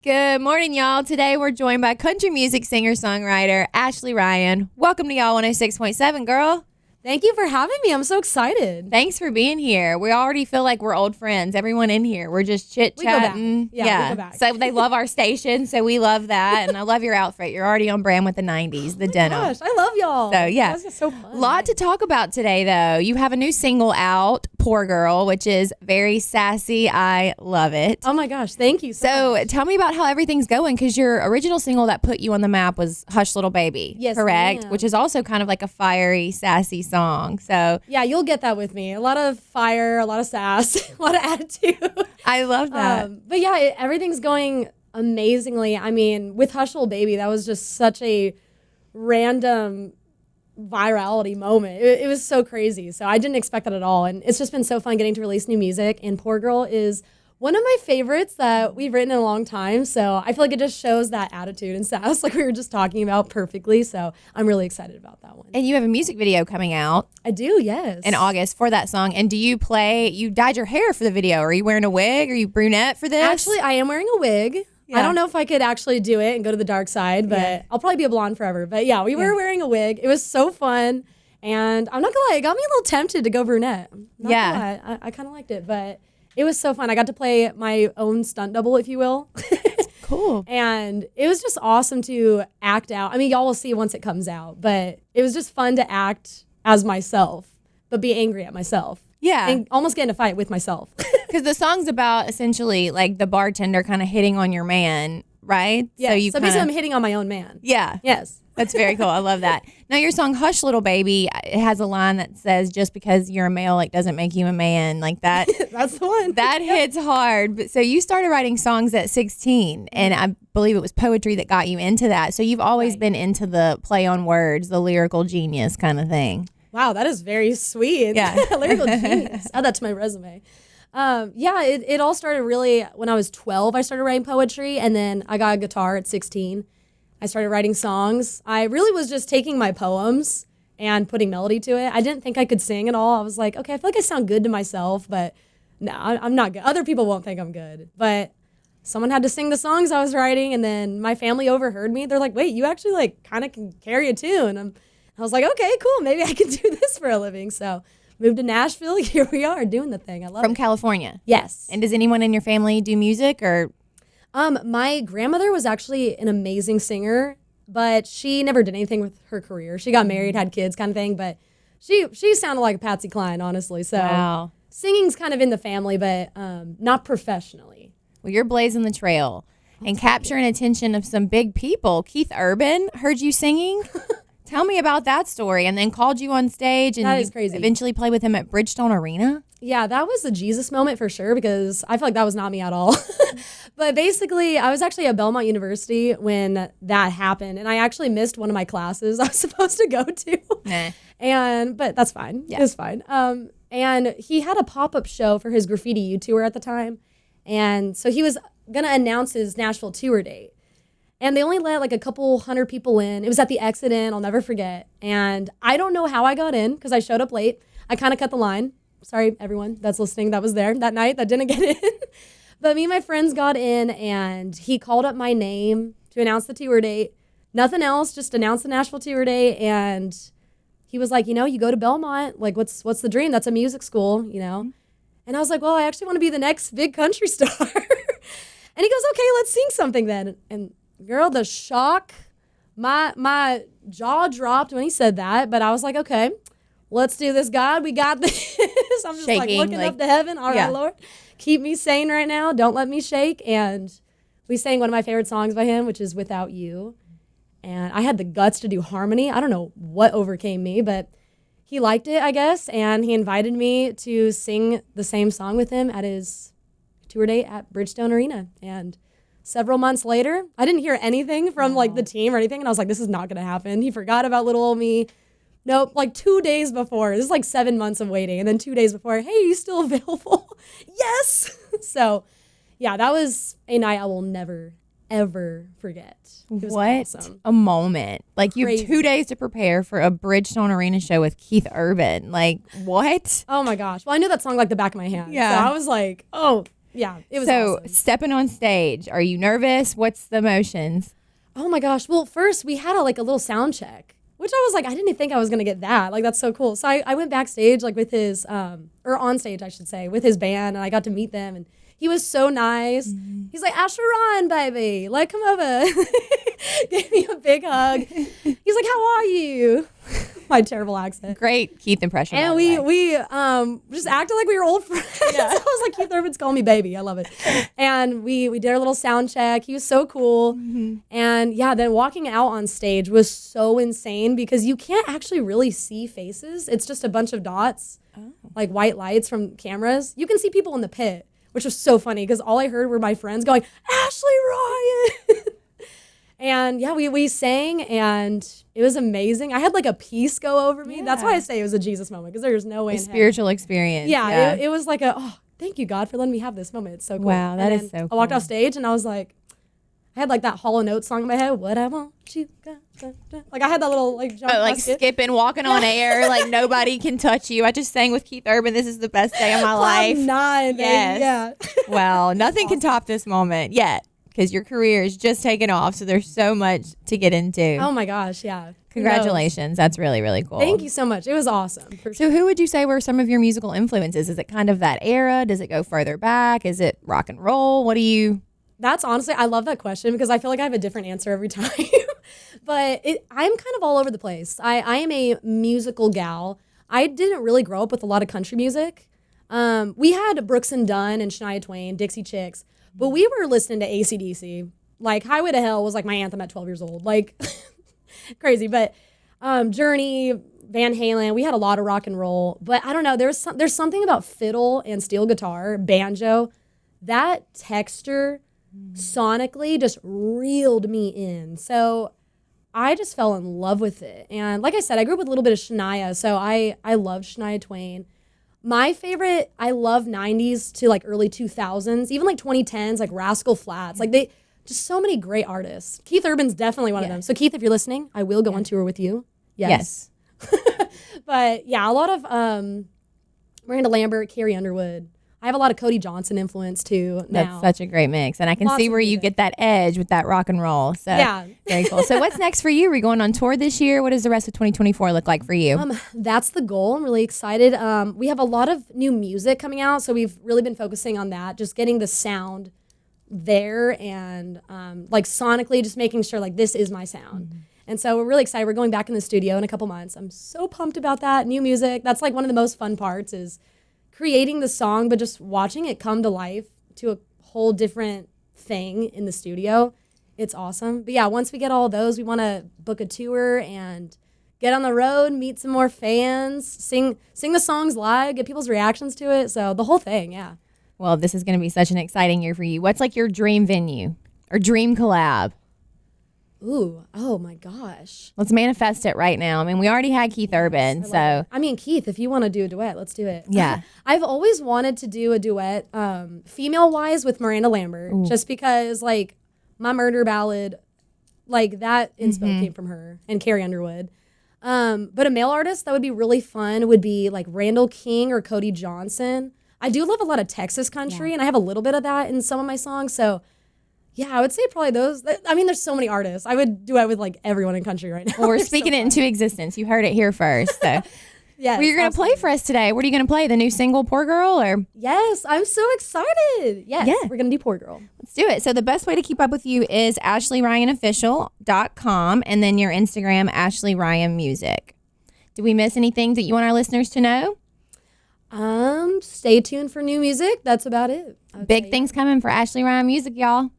Good morning, y'all. Today we're joined by country music singer-songwriter Ashley Ryan. Welcome to y'all 106.7, girl. Thank you for having me. I'm so excited. Thanks for being here. We already feel like we're old friends. Everyone in here. We're just chit-chatting. We go back. So they love our station, so we love that. And I love your outfit. You're already on brand with the 90s, the denim. Gosh, I love y'all. So, yeah. That's just so fun. Lot to talk about today, though. You have a new single out, Poor Girl, which is very sassy. I love it. Oh, my gosh. Thank you so much. Tell me about how everything's going, because your original single that put you on the map was Hush Little Baby. Yes, correct? ma'am. Which is also kind of like a fiery, sassy song. So Yeah, you'll get that with me. A lot of fire, a lot of sass, a lot of attitude. I love that. But yeah, everything's going amazingly. I mean, with Hush Little Baby, that was just such a random virality moment. It was so crazy. So I didn't expect that at all. And it's just been so fun getting to release new music. And Poor Girl is one of my favorites that we've written in a long time. So I feel like it just shows that attitude and sass like we were just talking about perfectly. So I'm really excited about that one. And you have a music video coming out I do, yes. in August for that song. And do you dyed your hair for the video? Are you wearing a wig? Are you brunette for this? Actually, I am wearing a wig. Yeah. I don't know if I could actually do it and go to the dark side, but I'll probably be a blonde forever. But yeah, we were wearing a wig. It was so fun. And I'm not gonna lie, it got me a little tempted to go brunette. Not gonna lie, I kind of liked it, but it was so fun. I got to play my own stunt double, if you will. Cool. And it was just awesome to act out. I mean, y'all will see once it comes out, but it was just fun to act as myself, but be angry at myself. Yeah. And almost get in a fight with myself. Because the song's about essentially like the bartender kind of hitting on your man, right? Yeah. So basically, I'm hitting on my own man. Yeah. Yes. That's very cool. I love that. Now, your song Hush Little Baby, it has a line that says, just because you're a male, like, doesn't make you a man. Like that. That's the one. That hits hard. But so you started writing songs at 16, and I believe it was poetry that got you into that. So you've always been into the play on words, the lyrical genius kind of thing. Wow, that is very sweet. Yeah. Lyrical genius. Add that to my resume. It all started really when I was 12. I started writing poetry, and then I got a guitar at 16. I started writing songs. I really was just taking my poems and putting melody to it. I didn't think I could sing at all. I was like, okay, I feel like I sound good to myself, but no, I'm not good. Other people won't think I'm good. But someone had to sing the songs I was writing, and then my family overheard me. They're like, wait, you actually like kind of can carry a tune. I was like, okay, cool. Maybe I can do this for a living. So moved to Nashville. Here we are doing the thing. I love it. From California? Yes. And does anyone in your family do music or? My grandmother was actually an amazing singer, but she never did anything with her career. She got married, had kids kind of thing, but she sounded like a Patsy Cline, honestly. So Wow. Singing's kind of in the family, but not professionally. Well, you're blazing the trail and capturing attention of some big people. Keith Urban heard you singing. Tell me about that story, and then called you on stage, and That is crazy. Eventually played with him at Bridgestone Arena. Yeah, that was a Jesus moment for sure, because I feel like that was not me at all. But basically, I was actually at Belmont University when that happened, and I actually missed one of my classes I was supposed to go to. Nah. But that's fine. Yeah. It was fine. And he had a pop-up show for his Graffiti U tour at the time, and so he was gonna announce his Nashville tour date. And they only let like a couple hundred people in. It was at the Exit Inn, I'll never forget. And I don't know how I got in because I showed up late. I kind of cut the line. Sorry, everyone that's listening that was there that night that didn't get in. But me and my friends got in, and he called up my name to announce the tour date. Nothing else, just announce the Nashville tour date. And he was like, you go to Belmont. Like, what's the dream? That's a music school, And I was like, well, I actually want to be the next big country star. And he goes, okay, let's sing something then. And girl, the shock, my jaw dropped when he said that, but I was like, okay, let's do this, God. We got this. I'm just Shaking, looking up to heaven. All right, Lord, keep me sane right now. Don't let me shake. And we sang one of my favorite songs by him, which is Without You. And I had the guts to do harmony. I don't know what overcame me, but he liked it, I guess. And he invited me to sing the same song with him at his tour date at Bridgestone Arena. And several months later, I didn't hear anything from like the team or anything. And I was like, this is not going to happen. He forgot about little old me. Nope, like 2 days before. This is like 7 months of waiting. And then 2 days before, hey, you still available? Yes. So yeah, that was a night I will never, ever forget. It was What awesome. a moment. Like, you have Crazy. 2 days to prepare for a Bridgestone Arena show with Keith Urban. Like, what? Oh my gosh. Well, I knew that song like the back of my hand. Yeah. So I was like, oh, Yeah, it was So awesome. stepping on stage, are you nervous? What's the emotions? Oh my gosh. Well, first we had a little sound check, which I was like, I didn't think I was gonna get that. Like, that's so cool. So I went backstage with his or on stage, I should say, with his band, and I got to meet them, and he was so nice. Mm-hmm. He's like, Ashley Ryan, baby, come over. Gave me a big hug. He's like, how are you? My terrible accent. Great Keith impression. And we just acted like we were old friends. Yeah. I was like, Keith Urban's calling me baby. I love it. And we did our little sound check. He was so cool. And yeah, then walking out on stage was so insane because you can't actually really see faces. It's just a bunch of dots, like white lights from cameras. You can see people in the pit, which was so funny because all I heard were my friends going, Ashley Ryan. And yeah, we sang, and it was amazing. I had a peace go over me. Yeah. That's why I say it was a Jesus moment, because there's no way A in heck. spiritual experience. Yeah, it was like thank you, God, for letting me have this moment. It's so cool. Wow, that and is then so I walked cool. off stage, and I was like, I had that Hall & Oates song in my head. What I want you got. I had that little jump. But skipping, walking on air, nobody can touch you. I just sang with Keith Urban. This is the best day of my life. Cloud9, Yes. Yeah. Well, nothing can top this moment yet because your career is just taking off. So there's so much to get into. Oh my gosh, yeah. Who knows? Congratulations. That's really, really cool. Thank you so much. It was awesome. So who would you say were some of your musical influences? Is it kind of that era? Does it go further back? Is it rock and roll? What do you... That's honestly, I love that question because I feel like I have a different answer every time. But I'm kind of all over the place. I am a musical gal. I didn't really grow up with a lot of country music. We had Brooks and Dunn and Shania Twain, Dixie Chicks, but we were listening to AC/DC. Highway to Hell was my anthem at 12 years old. Crazy. But Journey, Van Halen, we had a lot of rock and roll. But I don't know, there's something about fiddle and steel guitar, banjo, that texture sonically just reeled me in. So I just fell in love with it. And like I said, I grew up with a little bit of Shania, so I loved Shania Twain. My favorite, I love 90s to early 2000s, even 2010s, Rascal Flatts. They just so many great artists. Keith Urban's definitely one of them. So Keith, if you're listening, I will go on tour with you. Yes. But yeah, a lot of Miranda Lambert, Carrie Underwood. I have a lot of Cody Johnson influence too now. That's such a great mix. And I can Lots see of where you music. get that edge with that rock and roll. So Yeah. very cool. So what's next for you? Are we going on tour this year? What does the rest of 2024 look like for you? That's the goal. I'm really excited. We have a lot of new music coming out, so we've really been focusing on that, just getting the sound there and sonically just making sure this is my sound. Mm-hmm. And so we're really excited. We're going back in the studio in a couple months. I'm so pumped about that. New music. That's one of the most fun parts is creating the song, but just watching it come to life to a whole different thing in the studio. It's awesome. But yeah, once we get all of those, we want to book a tour and get on the road, meet some more fans, sing the songs live, get people's reactions to it. So the whole thing, yeah. Well, this is going to be such an exciting year for you. What's your dream venue or dream collab? Ooh, oh my gosh. Let's manifest it right now. I mean, we already had Keith Urban, so Keith, if you want to do a duet, let's do it. Yeah. I've always wanted to do a duet, female-wise with Miranda Lambert, just because, my murder ballad, that inspo came from her and Carrie Underwood. But a male artist that would be really fun would be, Randall King or Cody Johnson. I do love a lot of Texas country, and I have a little bit of that in some of my songs, so... Yeah, I would say probably those. I mean, there's so many artists. I would duet with everyone in country right now. Well, we're speaking it into existence. You heard it here first. So, yes, well, you're going to play for us today. What are you going to play? The new single, "Poor Girl," or? Yes, I'm so excited. Yes, Yeah. we're going to do "Poor Girl." Let's do it. So the best way to keep up with you is AshleyRyanOfficial.com and then your Instagram, Ashley Ryan Music. Do we miss anything that you want our listeners to know? Stay tuned for new music. That's about it. Big things coming for Ashley Ryan Music, y'all.